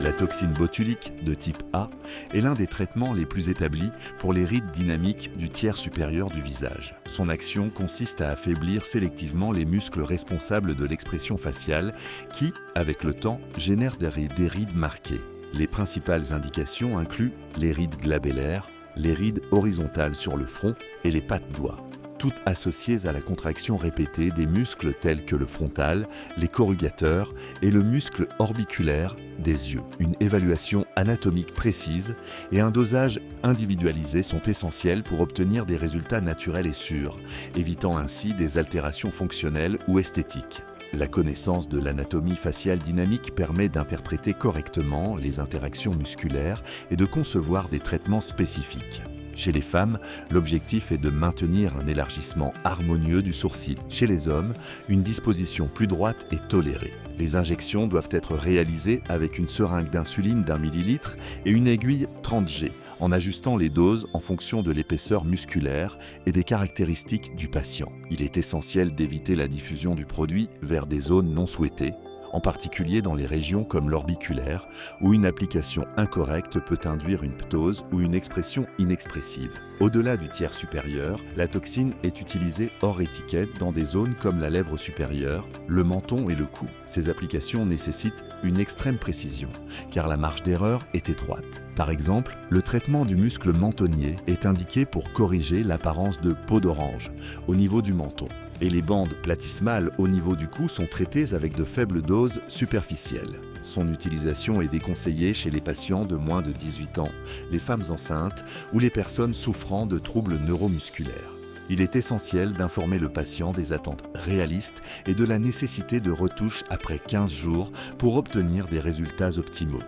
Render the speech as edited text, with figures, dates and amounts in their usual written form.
La toxine botulique de type A est l'un des traitements les plus établis pour les rides dynamiques du tiers supérieur du visage. Son action consiste à affaiblir sélectivement les muscles responsables de l'expression faciale qui, avec le temps, génèrent des rides marquées. Les principales indications incluent les rides glabellaires, les rides horizontales sur le front et les pattes doigts, toutes associées à la contraction répétée des muscles tels que le frontal, les corrugateurs et le muscle orbiculaire des yeux. Une évaluation anatomique précise et un dosage individualisé sont essentiels pour obtenir des résultats naturels et sûrs, évitant ainsi des altérations fonctionnelles ou esthétiques. La connaissance de l'anatomie faciale dynamique permet d'interpréter correctement les interactions musculaires et de concevoir des traitements spécifiques. Chez les femmes, l'objectif est de maintenir un élargissement harmonieux du sourcil. Chez les hommes, une disposition plus droite est tolérée. Les injections doivent être réalisées avec une seringue d'insuline d'1 ml et une aiguille 30G, en ajustant les doses en fonction de l'épaisseur musculaire et des caractéristiques du patient. Il est essentiel d'éviter la diffusion du produit vers des zones non souhaitées, en particulier dans les régions comme l'orbiculaire, où une application incorrecte peut induire une ptose ou une expression inexpressive. Au-delà du tiers supérieur, la toxine est utilisée hors étiquette dans des zones comme la lèvre supérieure, le menton et le cou. Ces applications nécessitent une extrême précision, car la marge d'erreur est étroite. Par exemple, le traitement du muscle mentonnier est indiqué pour corriger l'apparence de peau d'orange au niveau du menton, et les bandes platysmales au niveau du cou sont traitées avec de faibles doses superficielles. Son utilisation est déconseillée chez les patients de moins de 18 ans, les femmes enceintes ou les personnes souffrant de troubles neuromusculaires. Il est essentiel d'informer le patient des attentes réalistes et de la nécessité de retouches après 15 jours pour obtenir des résultats optimaux.